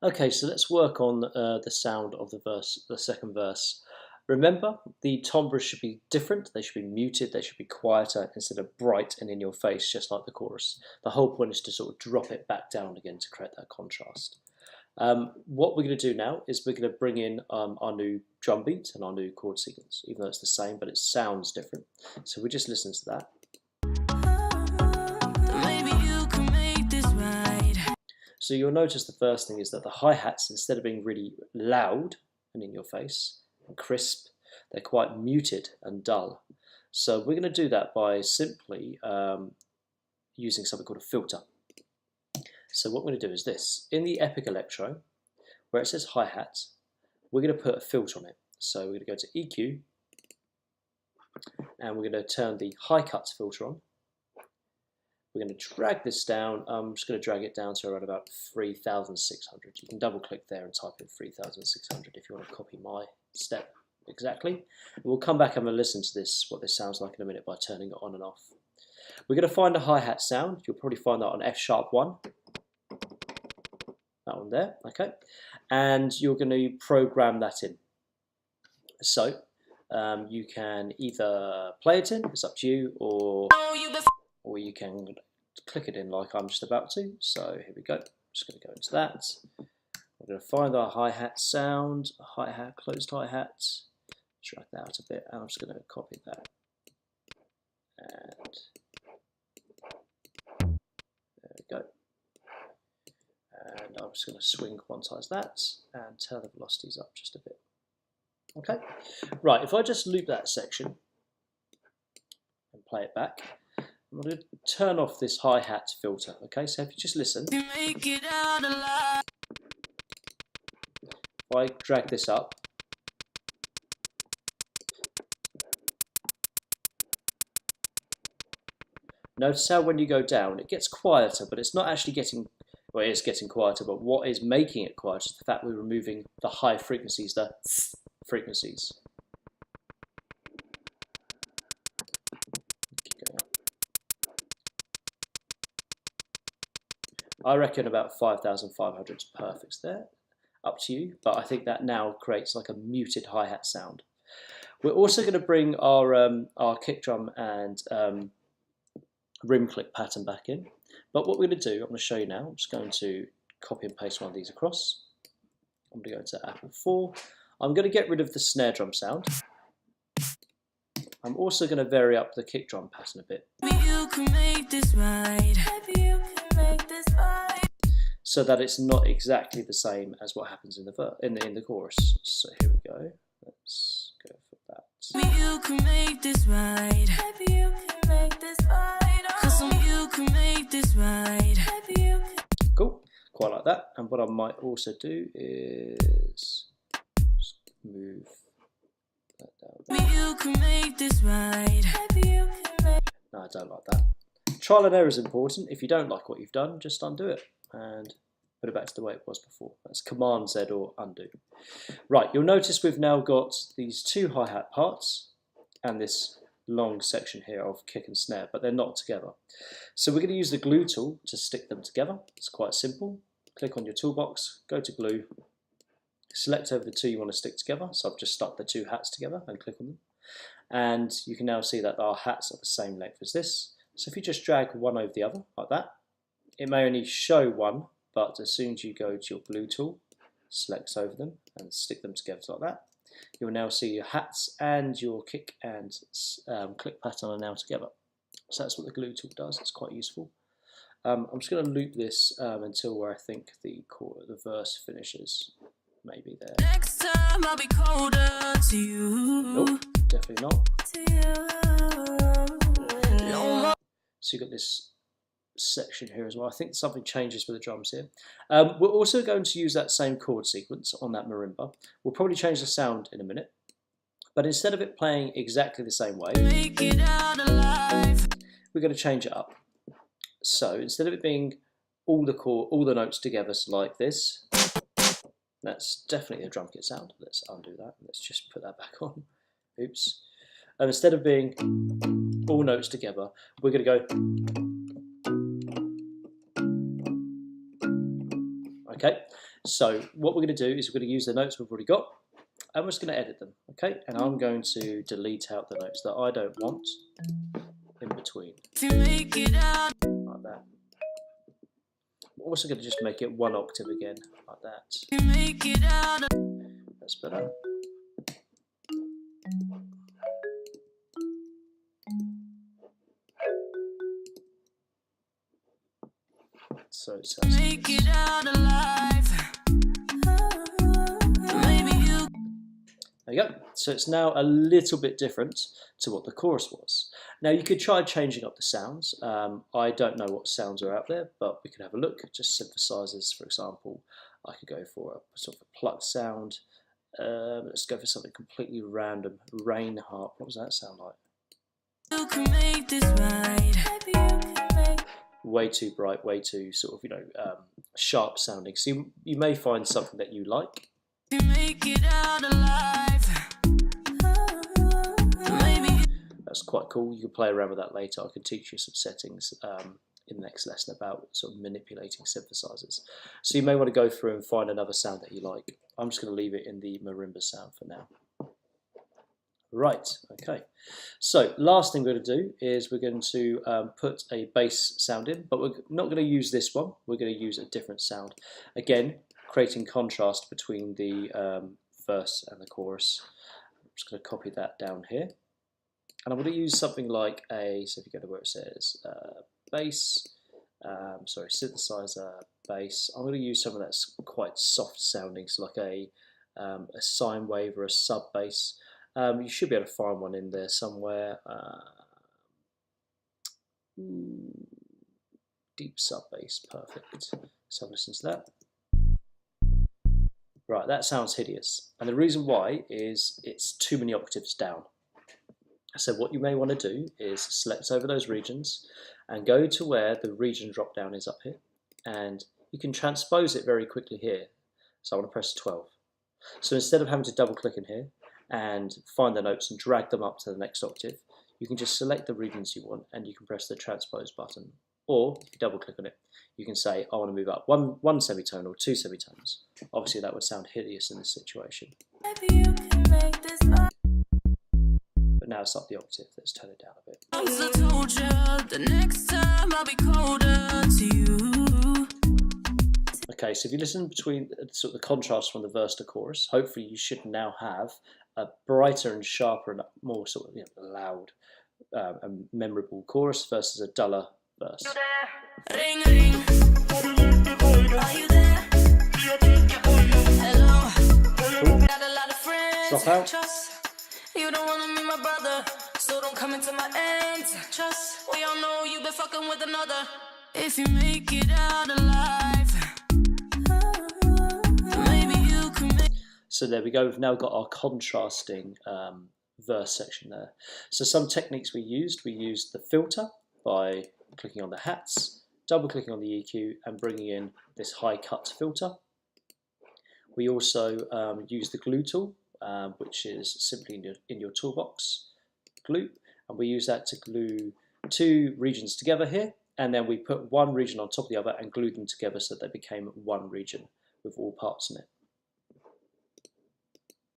Okay, so let's work on the sound of the second verse. Remember, the timbres should be different. They should be muted. They should be quieter instead of bright and in your face, just like the chorus. The whole point is to sort of drop it back down again to create that contrast. What we're going to do now is we're going to bring in our new drum beat and our new chord sequence, even though it's the same, but it sounds different. So we just listen to that. So you'll notice the first thing is that the hi-hats, instead of being really loud and in your face and crisp, they're quite muted and dull. So we're going to do that by simply using something called a filter. So what we're going to do is this. In the epic electro, where it says hi-hat, we're going to put a filter on it. So we're going to go to EQ, and we're going to turn the high cuts filter on. We're going to drag this down. I'm just going to drag it down to around about 3,600. You can double click there and type in 3,600 if you want to copy my step exactly. And we'll come back and we'll listen to this, what this sounds like in a minute by turning it on and off. We're going to find a hi-hat sound. You'll probably find that on F#1. That one there, okay. And you're going to program that in. So you can either play it in, it's up to you, or you can click it in like I'm just about to. So here we go. I'm just going to go into that. We're going to find our hi-hat sound, hi-hat, closed hi-hat. Drag that out a bit, and I'm just going to copy that. And there we go. And I'm just going to swing quantize that and turn the velocities up just a bit. Okay, right, if I just loop that section and play it back, I'm going to turn off this hi-hat filter. Okay, so if you just listen, if I drag this up, notice how when you go down, it gets quieter, but it's not actually getting, well, it is getting quieter, but what is making it quieter is the fact we're removing the high frequencies, the frequencies. I reckon about 5,500 is perfect there. Up to you, but I think that now creates like a muted hi-hat sound. We're also going to bring our kick drum and rim click pattern back in. But what we're going to do, I'm going to show you now. I'm just going to copy and paste one of these across. I'm going to go to Apple 4. I'm going to get rid of the snare drum sound. I'm also going to vary up the kick drum pattern a bit. So that it's not exactly the same as what happens in the chorus. So here we go. Let's go for that. You can make this right. Maybe you can make this right. Cause you can make this right. Cool. Quite like that. And what I might also do is just move that down. You can make this right. No, I don't like that. Trial and error is important. If you don't like what you've done, just undo it and put it back to the way it was before. That's Command Z or undo. Right, you'll notice we've now got these two hi-hat parts and this long section here of kick and snare, but they're not together. So we're going to use the glue tool to stick them together. It's quite simple. Click on your toolbox, go to glue, select over the two you want to stick together. So I've just stuck the two hats together and click on them. And you can now see that our hats are the same length as this. So if you just drag one over the other, like that, it may only show one, but as soon as you go to your glue tool, select over them and stick them together like that, you'll now see your hats and your kick and click pattern are now together. So that's what the glue tool does. It's quite useful. I'm just going to loop this until where I think the verse finishes. Maybe there. Next time I'll be colder to you. Nope, definitely not. So you've got this section here as well. I think something changes with the drums here. We're also going to use that same chord sequence on that marimba. We'll probably change the sound in a minute, but instead of it playing exactly the same way, we're going to change it up. So instead of it being all the notes together like this, that's definitely a drum kit sound. Let's undo that. Let's just put that back on. Oops. And instead of being all notes together, we're going to go. Okay, so what we're going to do is we're going to use the notes we've already got, and we're just going to edit them. Okay, and I'm going to delete out the notes that I don't want in between, like that. We're also going to just make it 1 octave again, like that. That's better. So it sounds like this. There you go. So it's now a little bit different to what the chorus was. Now you could try changing up the sounds. I don't know what sounds are out there, but we could have a look. Just synthesizers, for example. I could go for a sort of a plucked sound. Let's go for something completely random. Rain harp. What does that sound like? You can make this right. Way too bright, way too sort of, you know, sharp sounding. So you may find something that you like. You make it out alive. That's quite cool. You can play around with that later. I can teach you some settings in the next lesson about sort of manipulating synthesizers. So you may want to go through and find another sound that you like. I'm just going to leave it in the marimba sound for now. Right, okay. So last thing we're going to do is we're going to put a bass sound in, but we're not going to use this one. We're going to use a different sound. Again, creating contrast between the verse and the chorus. I'm just going to copy that down here. And I'm going to use something like a, so if you go to where it says bass, synthesizer, bass, I'm going to use something that's quite soft sounding, so like a sine wave or a sub bass. You should be able to find one in there somewhere. Deep sub bass, perfect. So listen to that. Right, that sounds hideous. And the reason why is it's too many octaves down. So what you may want to do is select over those regions and go to where the region drop down is up here. And you can transpose it very quickly here. So I want to press 12. So instead of having to double click in here and find the notes and drag them up to the next octave, you can just select the regions you want and you can press the transpose button. Or if you double click on it, you can say, I want to move up one semitone or 2 semitones. Obviously that would sound hideous in this situation. Maybe you can make this up. But now it's up the octave, let's turn it down a bit. I told you, the next time I'll be colder to you. Okay, so if you listen between sort of the contrast from the verse to chorus, hopefully you should now have a brighter and sharper and more sort of, you know, loud and memorable chorus versus a duller verse. Ring, ring. Are you there? Hello. Got a lot of friends. Drop out. You don't want to meet my brother, so don't come into my ends. Trust, we all know you've been fucking with another. If you make it out alive, maybe you can make. So there we go, we've now got our contrasting verse section there. So some techniques we used the filter by clicking on the hats, double clicking on the EQ and bringing in this high cut filter. We also used the glue tool, which is simply in your toolbox, glue, and we use that to glue 2 regions together here, and then we put one region on top of the other and glued them together so they became one region with all parts in it.